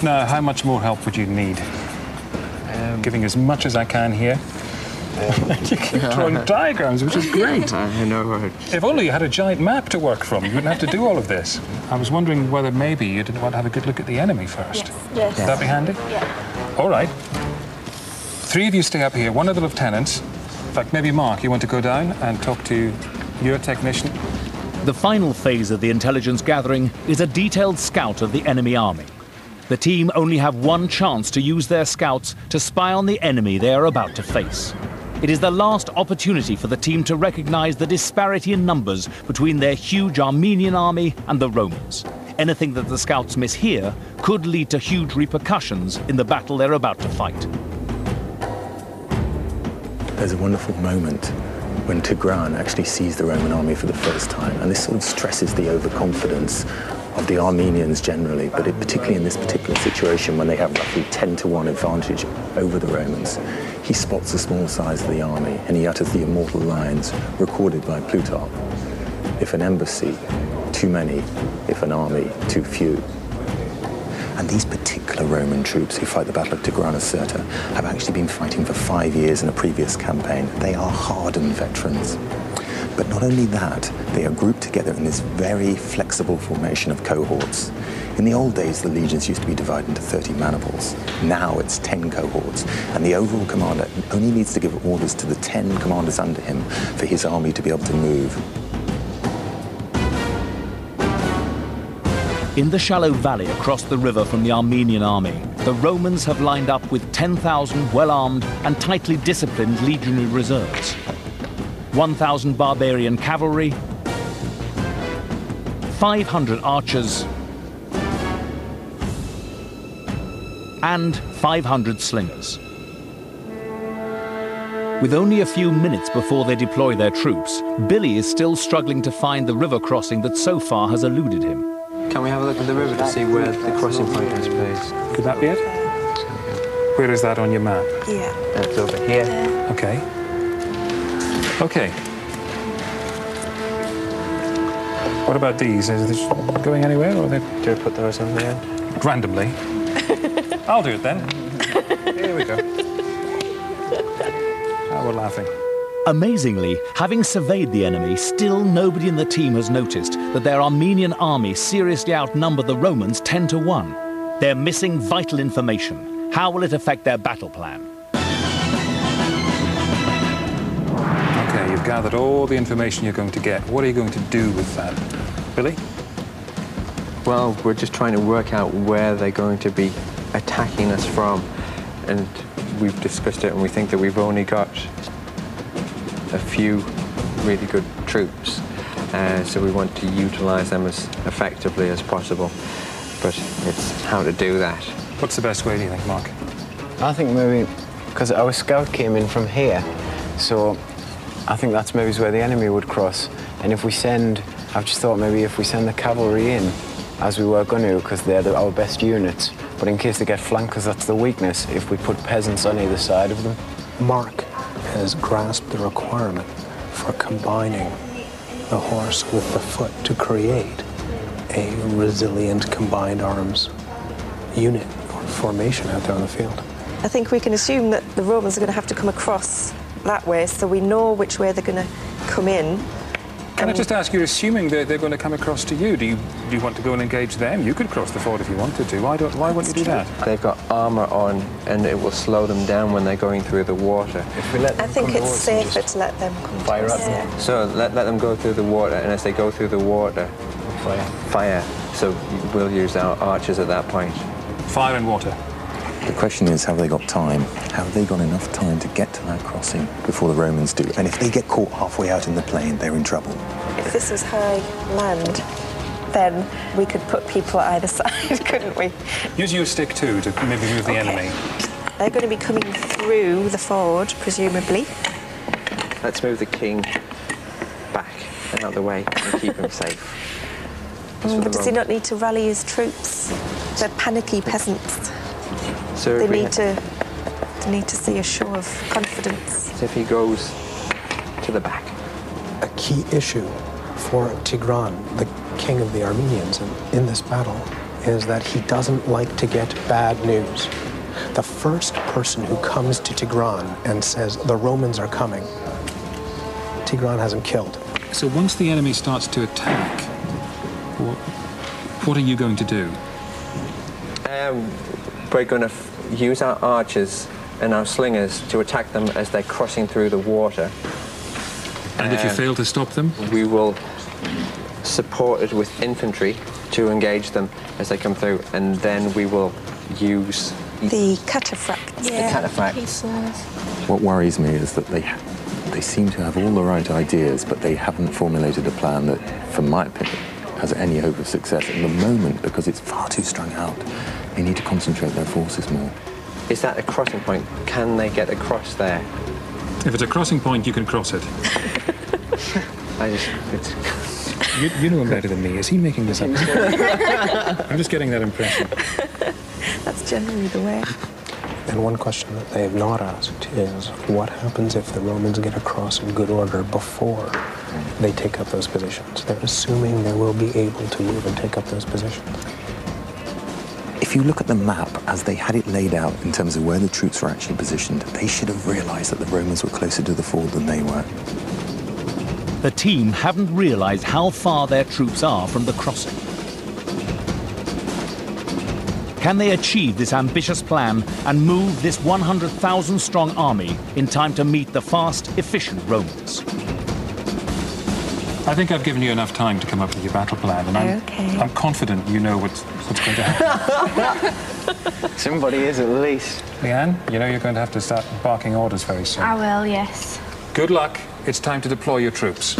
Now, how much more help would you need? Giving as much as I can here. You keep drawing diagrams, which is great. I know. If only you had a giant map to work from, you wouldn't have to do all of this. I was wondering whether maybe you didn't want to have a good look at the enemy first. Yes. Would that be handy? Yeah. All right. 3 of you stay up here, 1 of the lieutenants. In fact, maybe Mark, you want to go down and talk to your technician? The final phase of the intelligence gathering is a detailed scout of the enemy army. The team only have one chance to use their scouts to spy on the enemy they are about to face. It is the last opportunity for the team to recognize the disparity in numbers between their huge Armenian army and the Romans. Anything that the scouts miss here could lead to huge repercussions in the battle they're about to fight. There's a wonderful moment when Tigran actually sees the Roman army for the first time, and this sort of stresses the overconfidence of the Armenians generally, but particularly in this particular situation when they have roughly 10-to-1 advantage over the Romans. He spots the small size of the army and he utters the immortal lines recorded by Plutarch. If an embassy, too many. If an army, too few. And these particular Roman troops who fight the Battle of Tigranocerta have actually been fighting for 5 years in a previous campaign. They are hardened veterans. But not only that, they are grouped together in this very flexible formation of cohorts. In the old days, the legions used to be divided into 30 maniples. Now it's 10 cohorts, and the overall commander only needs to give orders to the 10 commanders under him for his army to be able to move. In the shallow valley across the river from the Armenian army, the Romans have lined up with 10,000 well-armed and tightly disciplined legionary reserves. 1,000 barbarian cavalry, 500 archers, and 500 slingers. With only a few minutes before they deploy their troops, Billy is still struggling to find the river crossing that so far has eluded him. Can we have a look at the river to see where the crossing point is, please? Could that be it? Where is that on your map? Yeah. It's over here. Okay. Okay. What about these? Is this going anywhere, or are they... Do we put those on the end? Randomly. I'll do it then. Here we go. Oh, we're laughing. Amazingly, having surveyed the enemy, still nobody in the team has noticed that their Armenian army seriously outnumber the Romans 10-to-1. They're missing vital information. How will it affect their battle plan? Okay, you've gathered all the information you're going to get. What are you going to do with that? Billy? Well, we're just trying to work out where they're going to be attacking us from. And we've discussed it, and we think that we've only got a few really good troops. So we want to utilize them as effectively as possible. But it's how to do that. What's the best way, do you think, Mark? I think maybe, because our scout came in from here, so I think that's maybe where the enemy would cross. And if we send, I've just thought maybe if we send the cavalry in, as we were going to, because they're our best units, but in case they get flanked, because that's the weakness, if we put peasants on either side of them. Mark has grasped the requirement for combining the horse with the foot to create a resilient combined arms unit or formation out there on the field. I think we can assume that the Romans are going to have to come across that way, so we know which way they're going to come in. Can I just ask, you're assuming that they're going to come across to you. Do you want to go and engage them? You could cross the ford if you wanted to. Why wouldn't you do that? They've got armor on, and it will slow them down when they're going through the water. If we let them I think it's safer to let them come fire to at us. them. Yeah. So let them go through the water, and as they go through the water, fire. So we'll use our archers at that point. Fire and water. The question is, have they got time? Have they got enough time to get to that crossing before the Romans do? And if they get caught halfway out in the plain, they're in trouble. If this was high land, then we could put people at either side, couldn't we? Use your stick too to maybe move the enemy. They're going to be coming through the ford, presumably. Let's move the king back and out of the way and keep him safe. But does he not need to rally his troops? They're panicky peasants. So They need to see a show of confidence. So if he goes to the back. A key issue for Tigran, the king of the Armenians, in this battle, is that he doesn't like to get bad news. The first person who comes to Tigran and says, the Romans are coming, Tigran hasn't killed. So once the enemy starts to attack, what are you going to do? We're going to use our archers and our slingers to attack them as they're crossing through the water. And if you fail to stop them? We will support it with infantry to engage them as they come through, and then we will use the cataphracts. The cataphracts. What worries me is that they seem to have all the right ideas, but they haven't formulated a plan that, from my opinion, has any hope of success at the moment, because it's far too strung out. They need to concentrate their forces more. Is that a crossing point? Can they get across there? If it's a crossing point, you can cross it. You know him better than me. Is he making this up? I'm just getting that impression. That's generally the way. And one question that they have not asked is, what happens if the Romans get across in good order before they take up those positions? They're assuming they will be able to move and take up those positions. If you look at the map as they had it laid out in terms of where the troops were actually positioned, they should have realized that the Romans were closer to the ford than they were. The team haven't realized how far their troops are from the crossing. Can they achieve this ambitious plan and move this 100,000-strong army in time to meet the fast, efficient Romans? I think I've given you enough time to come up with your battle plan, and I'm confident you know what's going to happen. Somebody is, at least. Leanne, you know you're going to have to start barking orders very soon. I will, yes. Good luck. It's time to deploy your troops.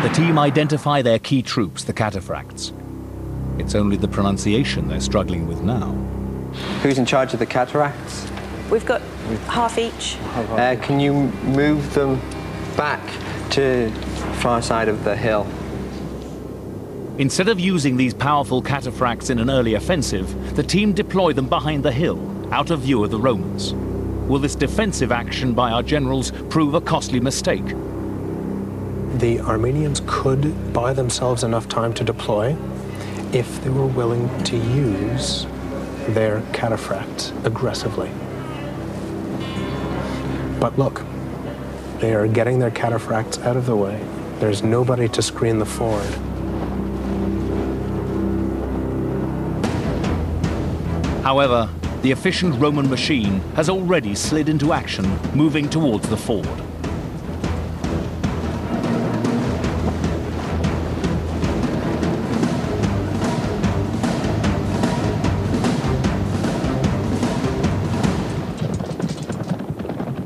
The team identify their key troops, the cataphracts. It's only the pronunciation they're struggling with now. Who's in charge of the cataracts? We've got half each. Can you move them back to the far side of the hill? Instead of using these powerful cataphracts in an early offensive, the team deploy them behind the hill, out of view of the Romans. Will this defensive action by our generals prove a costly mistake? The Armenians could buy themselves enough time to deploy if they were willing to use their cataphracts aggressively. But look, they are getting their cataphracts out of the way. There's nobody to screen the ford. However, the efficient Roman machine has already slid into action, moving towards the ford.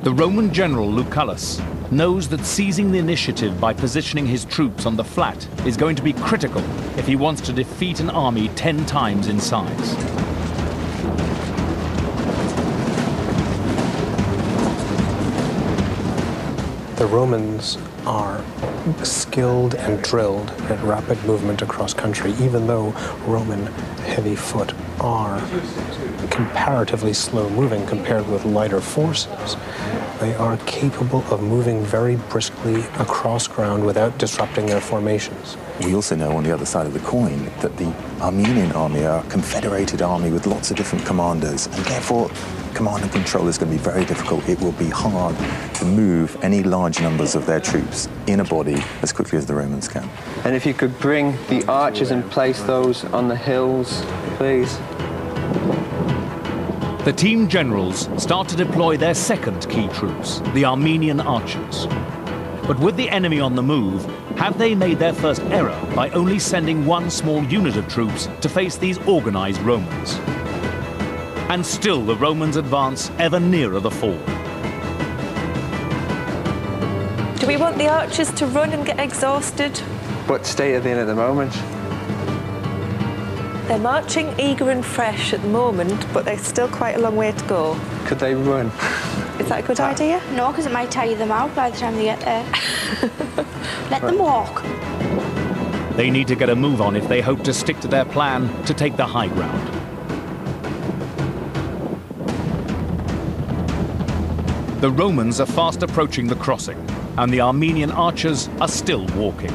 The Roman general Lucullus knows that seizing the initiative by positioning his troops on the flat is going to be critical if he wants to defeat an army 10 times in size. The Romans are skilled and drilled at rapid movement across country, even though Roman heavy foot are comparatively slow moving compared with lighter forces. They are capable of moving very briskly across ground without disrupting their formations. We also know on the other side of the coin that the Armenian army are a confederated army with lots of different commanders, and therefore command and control is going to be very difficult. It will be hard to move any large numbers of their troops in a body as quickly as the Romans can. And if you could bring the archers and place those on the hills, please. The team generals start to deploy their second key troops, the Armenian archers. But with the enemy on the move, have they made their first error by only sending one small unit of troops to face these organized Romans? And still the Romans advance ever nearer the ford. Do we want the archers to run and get exhausted? What state are they in at the moment? They're marching eager and fresh at the moment, but there's still quite a long way to go. Could they run? Is that a good idea? No, because it might tire them out by the time they get there. Let them walk. They need to get a move on if they hope to stick to their plan to take the high ground. The Romans are fast approaching the crossing, and the Armenian archers are still walking.